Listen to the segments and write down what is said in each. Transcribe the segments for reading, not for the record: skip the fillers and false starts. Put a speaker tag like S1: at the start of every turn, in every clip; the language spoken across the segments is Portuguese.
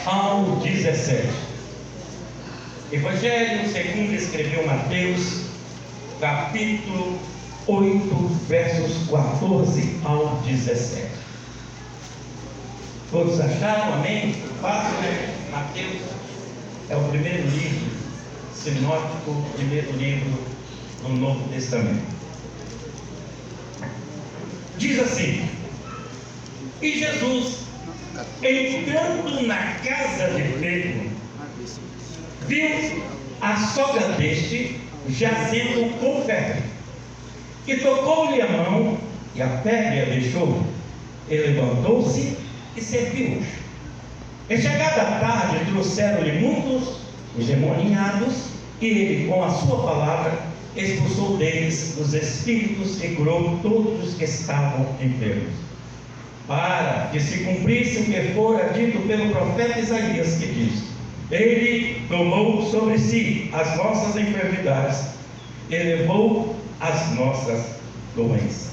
S1: ao 17. Evangelho segundo escreveu Mateus, capítulo 8, versos 14 ao 17. Todos acharam? Amém? Fácil, né? Mateus é o primeiro livro sinótico, o primeiro livro do Novo Testamento. Diz assim: e Jesus, entrando na casa de Pedro, viu a sogra deste jazendo com febre, e tocou-lhe a mão, e a febre a deixou. Ele levantou-se e serviu-os. E chegada a tarde, trouxeram-lhe muitos endemoniados, e ele, com a sua palavra, expulsou deles os espíritos e curou todos os que estavam enfermos, para que se cumprisse o que fora dito pelo profeta Isaías, que diz: ele tomou sobre si as nossas enfermidades e levou as nossas doenças.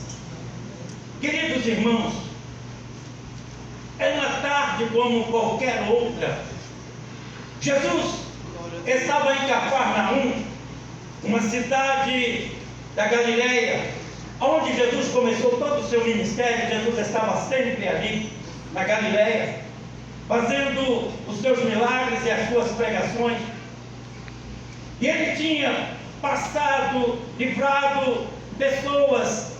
S1: Queridos irmãos, é uma tarde como qualquer outra. Jesus estava em Cafarnaum, uma cidade da Galileia, onde Jesus começou todo o seu ministério. Jesus estava sempre ali na Galileia, fazendo os seus milagres e as suas pregações. E ele tinha passado, livrado pessoas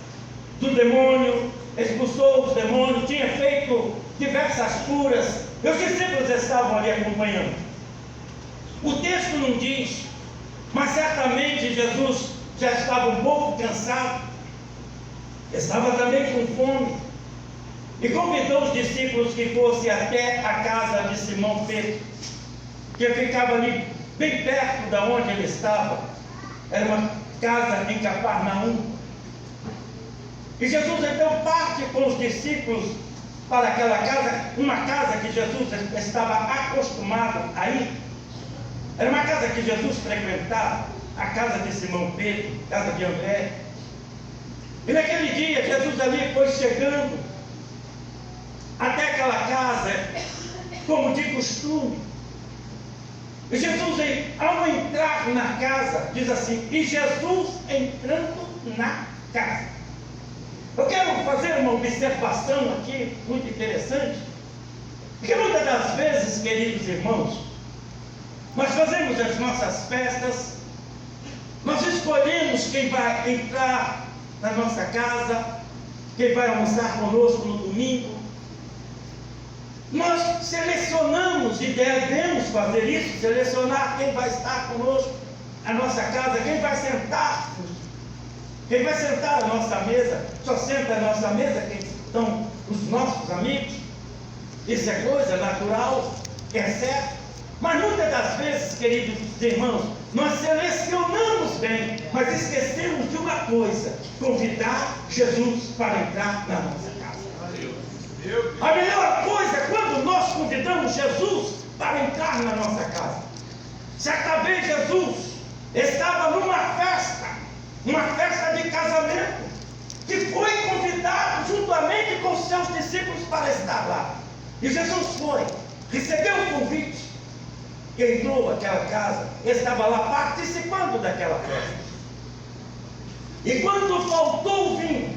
S1: do demônio, expulsou os demônios, tinha feito diversas curas. E os discípulos estavam ali acompanhando. O texto não diz, mas certamente Jesus já estava um pouco cansado, estava também com fome, e convidou os discípulos que fossem até a casa de Simão Pedro, que ficava ali bem perto de onde ele estava. Era uma casa em Cafarnaum. E Jesus então parte com os discípulos para aquela casa, uma casa que Jesus estava acostumado a ir. Era uma casa que Jesus frequentava, a casa de Simão Pedro, casa de André. E naquele dia Jesus ali foi chegando até aquela casa, como de costume. E Jesus, ao entrar na casa, diz assim: e Jesus entrando na casa. Eu quero fazer uma observação aqui muito interessante, porque muitas das vezes, queridos irmãos, nós fazemos as nossas festas, nós escolhemos quem vai entrar na nossa casa, quem vai almoçar conosco no domingo. Nós selecionamos, e devemos fazer isso, selecionar quem vai estar conosco na nossa casa, quem vai sentar à nossa mesa. Só senta à nossa mesa quem estão os nossos amigos. Isso é coisa natural, é certo. Mas muitas das vezes, queridos irmãos, nós selecionamos bem, mas esquecemos de uma coisa: convidar Jesus para entrar na nossa casa. A melhor coisa é quando nós convidamos Jesus para entrar na nossa casa. Certa vez Jesus estava numa festa de casamento, que foi convidado juntamente com seus discípulos para estar lá. E Jesus foi, recebeu o convite, entrou naquela casa, estava lá participando daquela festa. E quando faltou o vinho,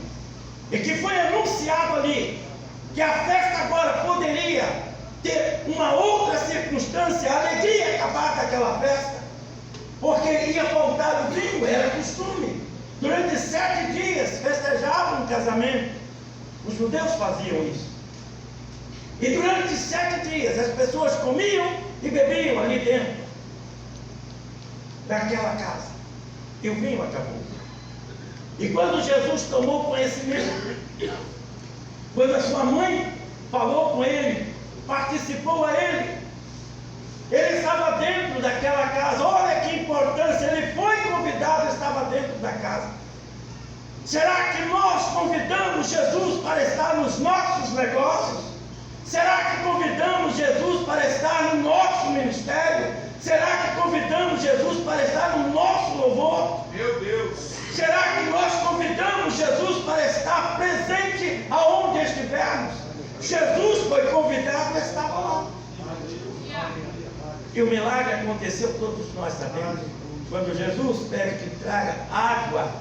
S1: e que foi anunciado ali que a festa agora poderia ter uma outra circunstância, a alegria acabar daquela festa, porque ia faltar o vinho, era costume. Durante 7 dias festejavam um casamento, os judeus faziam isso. E durante 7 dias as pessoas comiam e bebiam ali dentro daquela casa, e o vinho acabou. E quando Jesus tomou conhecimento, quando a sua mãe falou com ele, participou a ele estava dentro daquela casa. Olha que importância, ele foi convidado, estava dentro da casa. Será que nós convidamos Jesus para estar nos nossos negócios? Será que convidamos Jesus para estar no nosso ministério? Será que convidamos Jesus para estar no nosso louvor?
S2: Meu Deus!
S1: Será que nós convidamos Jesus para estar presente aonde estivermos? Jesus foi convidado e estava lá. que o milagre aconteceu, todos nós sabemos. Quando Jesus pede que traga água,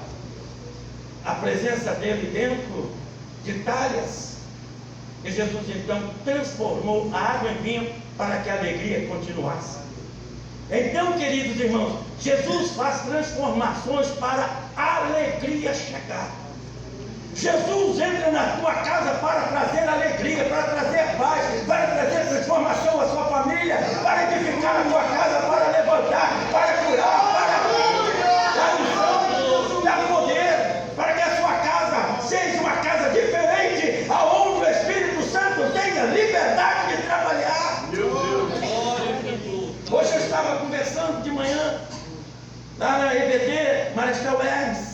S1: a presença dele dentro de talhas, e Jesus então transformou a água em vinho para que a alegria continuasse. Então, queridos irmãos, Jesus faz transformações para a alegria chegar. Jesus entra na tua casa para trazer alegria, para trazer paz, para trazer transformação à sua família, para edificar a tua casa, para levantar, para curar, para dar unção, dar poder, para que a sua casa seja uma casa diferente, aonde o Espírito Santo tenha liberdade de trabalhar. Hoje eu estava conversando de manhã lá na EBD, Marechal Hermes.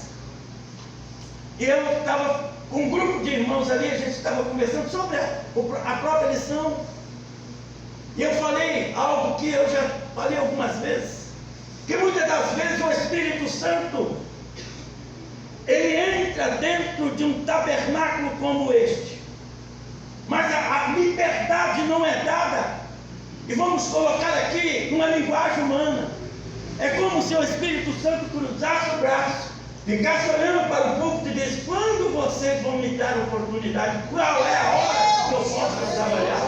S1: E eu estava com um grupo de irmãos ali, a gente estava conversando sobre a própria lição. E eu falei algo que eu já falei algumas vezes, que muitas das vezes o Espírito Santo, ele entra dentro de um tabernáculo como este, mas a liberdade não é dada. E vamos colocar aqui uma linguagem humana. É como se o Espírito Santo cruzasse o braço, ficasse olhando para o púlpito e diz: quando vocês vão me dar oportunidade, qual é a hora que eu posso trabalhar?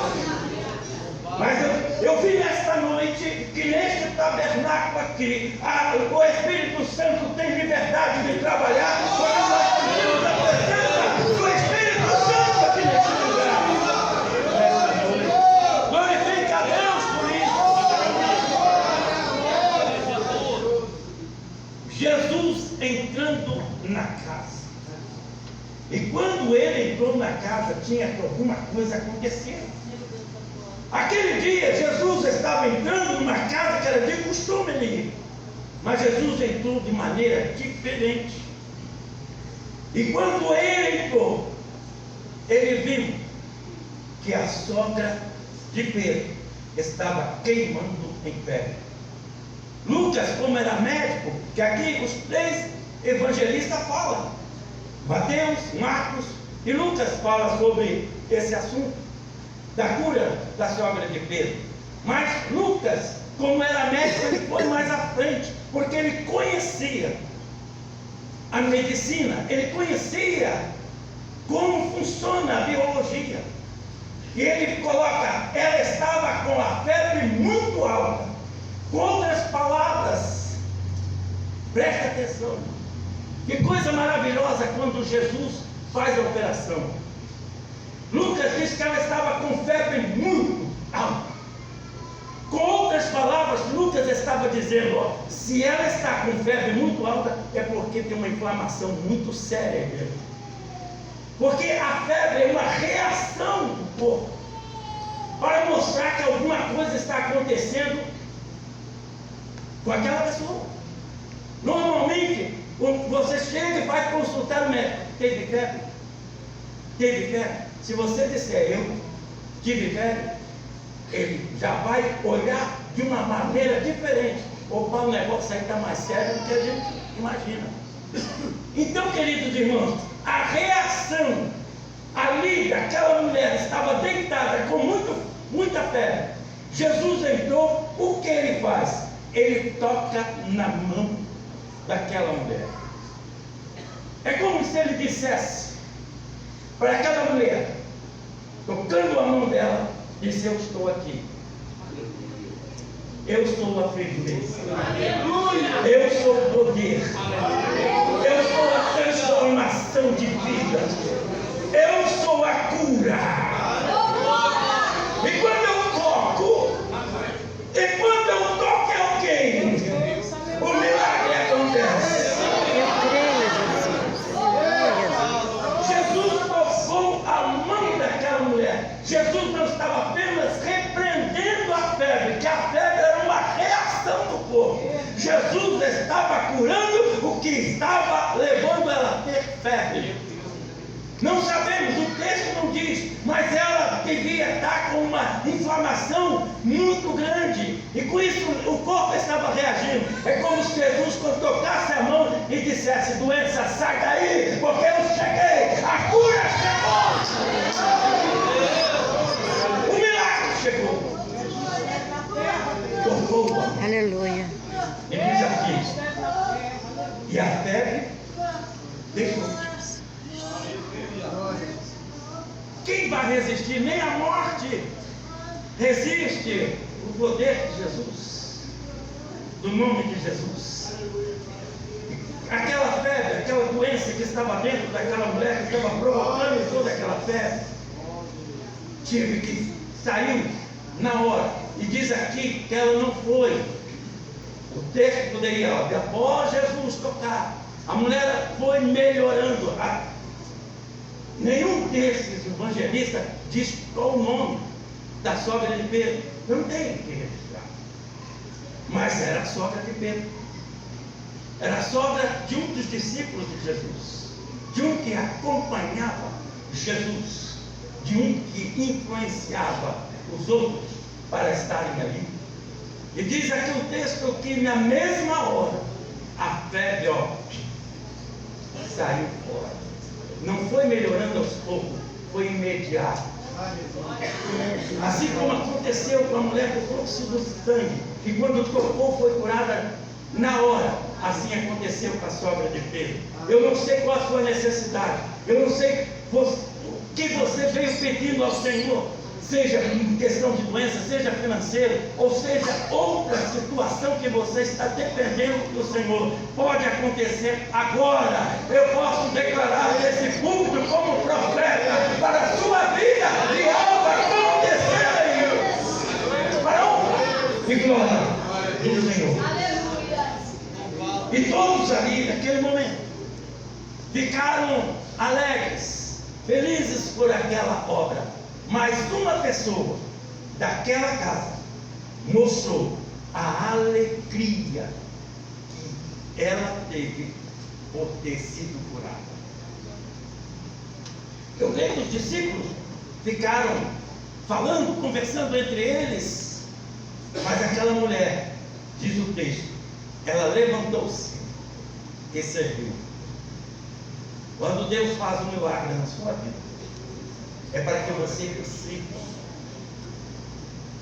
S1: Mas eu vi nesta noite que neste tabernáculo aqui, o Espírito Santo tem liberdade de trabalhar, porque nós temos a presença do Espírito Santo aqui neste lugar. Glorifica a Deus por isso. Jesus entrando na casa. E quando ele entrou na casa, tinha que alguma coisa acontecendo. Aquele dia, Jesus estava entrando numa casa que era de costume ali. Mas Jesus entrou de maneira diferente. E quando ele entrou, ele viu que a sogra de Pedro estava queimando em febre. Lucas, como era médico, que aqui os 3 evangelistas falam, Mateus, Marcos e Lucas falam sobre esse assunto da cura da sogra de Pedro. Mas Lucas, como era médico, ele foi mais à frente, porque ele conhecia a medicina, ele conhecia como funciona a biologia. E ele coloca: ela estava com a febre muito alta. Com outras palavras, preste atenção, que coisa maravilhosa quando Jesus faz a operação. Lucas diz que ela estava com febre muito alta. Com outras palavras, Lucas estava dizendo: se ela está com febre muito alta, é porque tem uma inflamação muito séria dentro. Porque a febre é uma reação do corpo para mostrar que alguma coisa está acontecendo com aquela pessoa. Normalmente, você chega e vai consultar o médico: teve febre? Teve febre? Se você disser: eu tive febre, ele já vai olhar de uma maneira diferente. Opa, o negócio aí está mais sério do que a gente imagina. Então, queridos irmãos, a reação ali daquela mulher estava deitada com muita febre. Jesus entrou, o que ele faz? Ele toca na mão daquela mulher. É como se ele dissesse para aquela mulher, tocando a mão dela, disse: eu estou aqui. Eu sou a firmeza. Eu sou o poder. Eu sou a transformação de vida. Eu sou a cura. E quando eu toco, é alguém, o milagre acontece. Jesus tocou a mão daquela mulher. Jesus não estava apenas repreendendo a febre, que a febre era uma reação do corpo. Jesus estava curando o que estava levando ela a ter febre. Não sabemos, o texto não diz, mas ela devia estar com uma inflamação muito grande, e com isso o corpo estava reagindo. É como se Jesus, quando tocasse a mão e dissesse: doença, sai daí, porque eu cheguei, a cura chegou, o milagre chegou. Tocou
S2: Aleluia.
S1: E diz aqui, e a febre deixou. Quem vai resistir? Nem a morte resiste o poder de Jesus, do nome de Jesus. Aquela febre, aquela doença que estava dentro daquela mulher, que estava provocando toda aquela febre, tive que sair na hora. E diz aqui que ela não foi. O texto poderia, após Jesus tocar, a mulher foi melhorando. Nenhum desses evangelistas diz qual o nome da sogra de Pedro. Não tem que registrar. Mas era a sogra de Pedro. Era a sogra de um dos discípulos de Jesus. De um que acompanhava Jesus. De um que influenciava os outros para estarem ali. E diz aqui o texto que na mesma hora a febre saiu fora. Não foi melhorando aos poucos, foi imediato. Assim como aconteceu com a mulher do fluxo do sangue, que quando tocou foi curada na hora, assim aconteceu com a sogra de Pedro. Eu não sei qual a sua necessidade, eu não sei o que você veio pedindo ao Senhor, seja em questão de doença, seja financeiro, ou seja outra situação que você está dependendo do Senhor. Pode acontecer agora. Eu posso declarar nesse púlpito como profeta para a sua vida e algo acontecer aí. Para honra e glória do Senhor. E todos ali, naquele momento, ficaram alegres, felizes por aquela obra. Mas uma pessoa daquela casa mostrou a alegria que ela teve por ter sido curada. Eu leio que os discípulos ficaram falando, conversando entre eles, mas aquela mulher, diz o texto, ela levantou-se e serviu. Quando Deus faz um milagre na sua vida, é para que você consiga.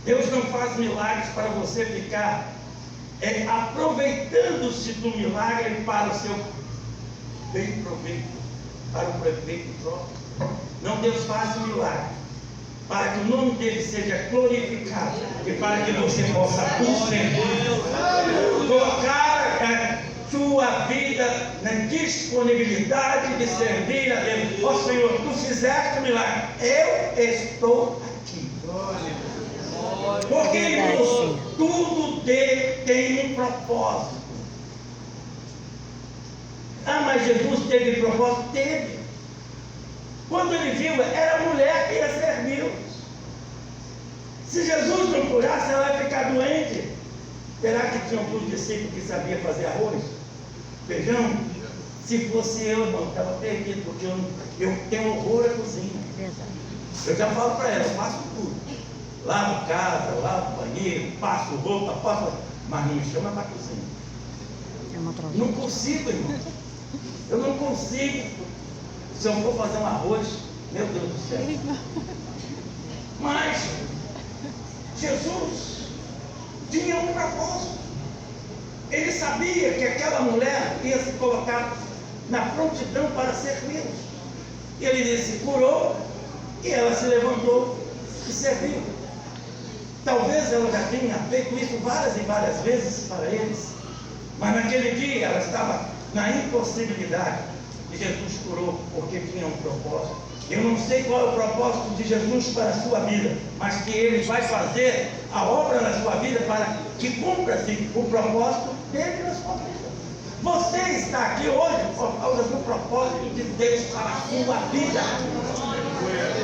S1: Deus não faz milagres para você ficar aproveitando-se do milagre para o seu bem proveito, para o proveito próprio. Não, Deus faz um milagre para que o nome dele seja glorificado e para que você possa colocar sua vida na disponibilidade de servir a Deus. Ó Senhor, tu fizeste o milagre, eu estou aqui. Porque irmãos, tudo dele tem um propósito. Ah, mas Jesus teve propósito? Teve. Quando ele viu, era a mulher que ia servir. Se Jesus não curasse, ela ia ficar doente. Será que tinha alguns discípulos que sabia fazer arroz? Feijão? Se fosse eu, irmão, estava perdido, porque eu tenho horror à cozinha. Eu já falo para ela, eu faço tudo. Lavo casa, lavo banheiro, passo roupa, mas não me chama para a cozinha. Não consigo, irmão. Eu não consigo. Se eu for fazer um arroz, meu Deus do céu. Mas Jesus tinha um propósito. Ele sabia que aquela mulher ia se colocar na prontidão para servir. E ele se curou e ela se levantou e serviu. Talvez ela já tenha feito isso várias e várias vezes para eles, mas naquele dia ela estava na impossibilidade e Jesus curou porque tinha um propósito. Eu não sei qual é o propósito de Jesus para a sua vida, mas que Ele vai fazer a obra na sua vida para que cumpra-se o propósito dele na sua vida. Você está aqui hoje por causa do propósito de Deus para a sua vida.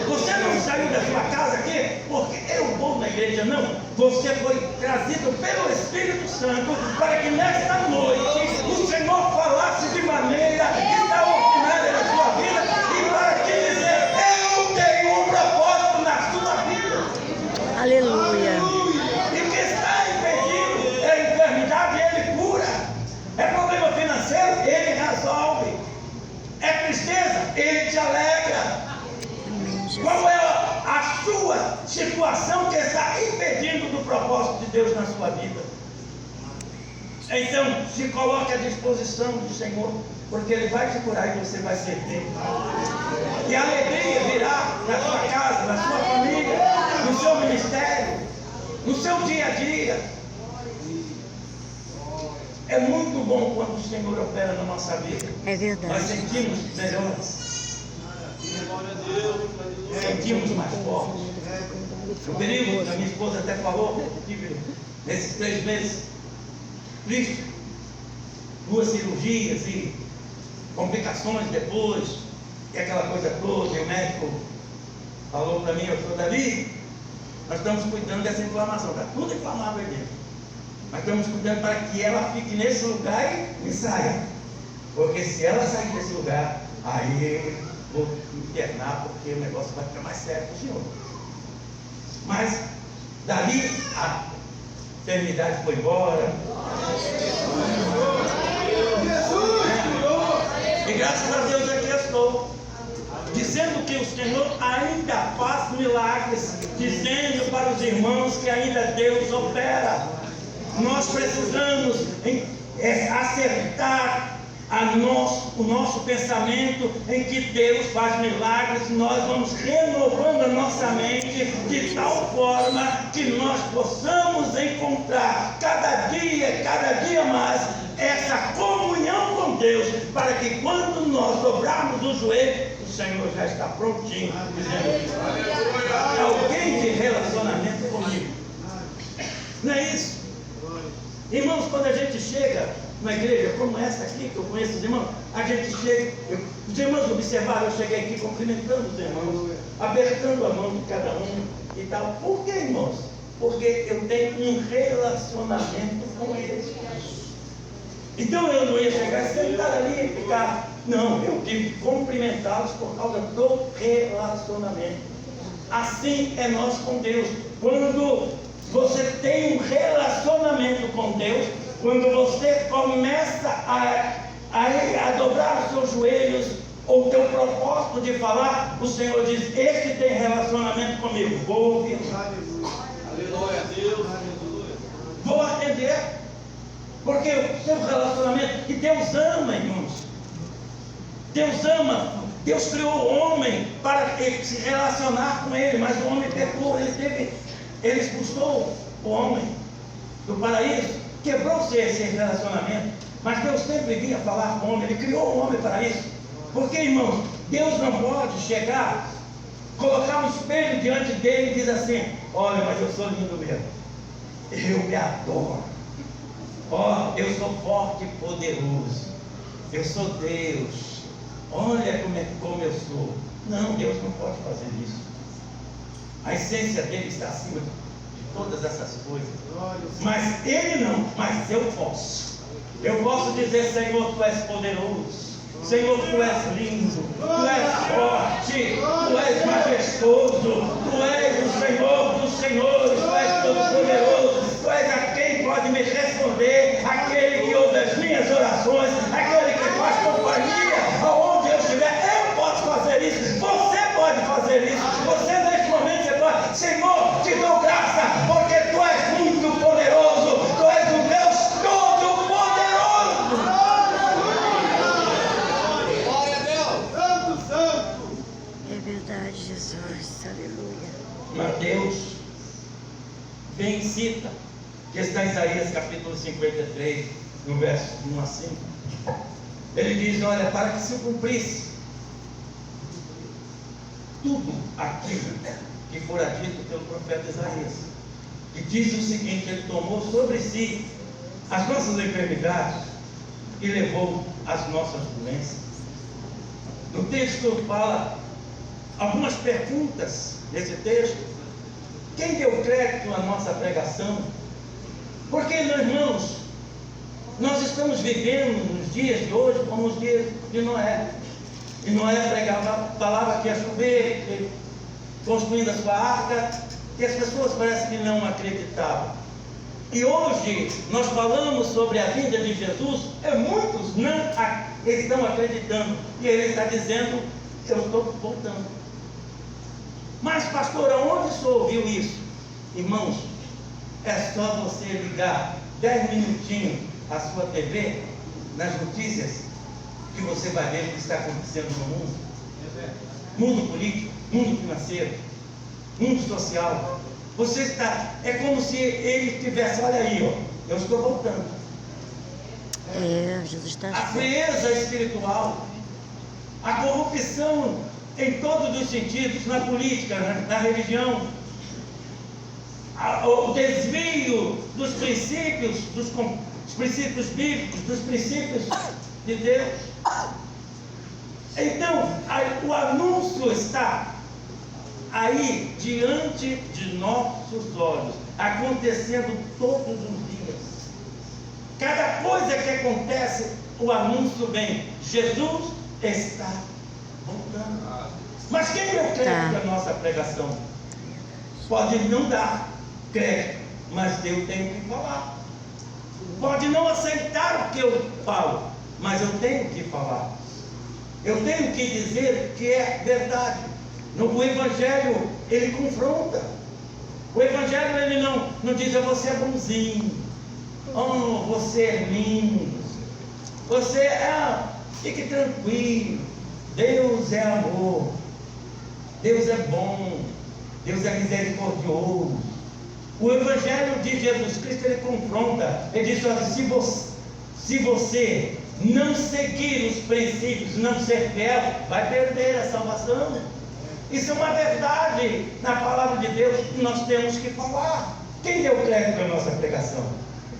S1: Você não saiu da sua casa aqui porque eu vou na igreja, não. Você foi trazido pelo Espírito Santo para que nesta noite o Senhor falasse de maneira extraordinária na sua vida e para que dizer, eu tenho um propósito na sua vida.
S2: Aleluia.
S1: E o que está impedindo é enfermidade, Ele cura. É problema financeiro, Ele resolve. É tristeza, Ele te alegra. Qual é a sua situação que está impedindo do propósito de Deus na sua vida? Então, se coloque à disposição do Senhor, porque Ele vai te curar e você vai ser dele. E a alegria virá na sua casa, na sua família, no seu ministério, no seu dia a dia. É muito bom quando o Senhor opera na nossa vida.
S2: É verdade.
S1: Nós sentimos melhores. Sentimos mais fortes. O período, a minha esposa até falou, eu tive nesses 3 meses, triste, 2 cirurgias e complicações depois, e aquela coisa toda, e o médico falou para mim, eu sou Davi, nós estamos cuidando dessa inflamação, está tudo inflamável aí dentro. Mas estamos cuidando para que ela fique nesse lugar e saia. Porque se ela sair desse lugar, aí vou internar, porque o negócio vai ficar mais sério para o senhor. Mas dali a enfermidade foi embora. E graças a Deus aqui eu estou, dizendo que o Senhor ainda faz milagres, dizendo para os irmãos que ainda Deus opera. Nós precisamos acertar o nosso pensamento em que Deus faz milagres. Nós vamos renovando a nossa mente de tal forma que nós possamos encontrar cada dia mais essa comunhão com Deus, para que quando nós dobrarmos o joelho, o Senhor já está prontinho, dizendo: alguém de relacionamento comigo. Não é isso? Irmãos, quando a gente chega numa igreja como essa aqui, que eu conheço os irmãos, a gente chega, os irmãos observaram, eu cheguei aqui cumprimentando os irmãos, apertando a mão de cada um e tal. Por que, irmãos? Porque eu tenho um relacionamento com eles. Então eu não ia chegar e sentar ali e ficar. Não, eu tive que cumprimentá-los por causa do relacionamento. Assim é nós com Deus. Quando você tem um relacionamento com Deus, quando você começa a dobrar os seus joelhos, ou o teu propósito de falar, o Senhor diz: este tem relacionamento comigo, vou ouvir.
S3: Aleluia, Deus, aleluia.
S1: Vou atender, porque o seu relacionamento, e Deus ama, irmãos. Deus ama. Deus criou o homem para se relacionar com ele, mas o homem pecou, ele expulsou o homem do paraíso, quebrou-se esse relacionamento, mas Deus sempre vinha falar com o homem, Ele criou o homem para isso. Porque, irmãos, Deus não pode chegar, colocar um espelho diante dele e dizer assim: olha, mas eu sou lindo mesmo, eu me adoro, ó, eu sou forte e poderoso, eu sou Deus, olha como eu sou. Não, Deus não pode fazer isso. A essência dele está acima de todas essas coisas. Mas ele não, mas eu posso. Eu posso dizer: Senhor, tu és poderoso. Senhor, tu és lindo. Tu és forte. Tu és majestoso. Tu és o Senhor dos senhores. Tu és todo-poderoso. Tu és aquele que pode me responder. Aquele que ouve as minhas orações. Aquele que faz companhia aonde eu estiver. Eu posso fazer isso. Você pode fazer isso. Você neste momento você pode. Senhor, te dou graça, porque tu és muito poderoso. Tu és o Deus todo-poderoso.
S3: Glória a Deus. Santo, santo.
S2: É verdade, Jesus. Aleluia.
S1: Mateus bem cita, que está em Isaías capítulo 53, no verso 1 a 5. Ele diz: olha, para que se cumprisse tudo aquilo que fora dito pelo profeta Isaías, que diz o seguinte: ele tomou sobre si as nossas enfermidades e levou as nossas doenças. No texto fala algumas perguntas nesse texto. Quem deu crédito à nossa pregação? Porque, meus irmãos, nós estamos vivendo nos dias de hoje como os dias de Noé. E Noé pregava, falava que ia chover, construindo a sua arca, e as pessoas parecem que não acreditavam. E hoje nós falamos sobre a vinda de Jesus, e muitos não estão acreditando, e ele está dizendo: eu estou voltando. Mas, pastor, aonde o senhor ouviu isso? Irmãos, é só você ligar 10 minutinhos a sua TV, nas notícias, que você vai ver o que está acontecendo no mundo. Mundo político, mundo financeiro, mundo social. Você está, é como se ele tivesse, olha aí, ó, eu estou voltando.
S2: Jesus está
S1: A frieza espiritual, a corrupção em todos os sentidos, na política, na religião, o desvio dos princípios, dos princípios bíblicos, dos princípios de Deus. Então, o anúncio está aí diante de nossos olhos, acontecendo todos os dias. Cada coisa que acontece, o anúncio vem: Jesus está voltando. Mas quem deu crédito à nossa pregação? Pode não dar crédito, mas eu tenho que falar. Pode não aceitar o que eu falo, mas eu tenho que falar. Eu tenho que dizer que é verdade. O Evangelho, ele confronta. O Evangelho, ele não diz: você é bonzinho, oh, você é lindo, você fique tranquilo, Deus é amor, Deus é bom, Deus é misericordioso. O Evangelho de Jesus Cristo, ele confronta. Ele diz: olha, se você não seguir os princípios, não ser fiel, vai perder a salvação. Isso é uma verdade na palavra de Deus que nós temos que falar. Quem deu crédito à nossa pregação?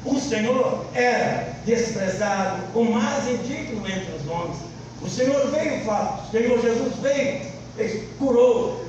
S1: O Senhor era desprezado, o mais indigno entre os homens. O Senhor veio falar, o Senhor Jesus veio, curou,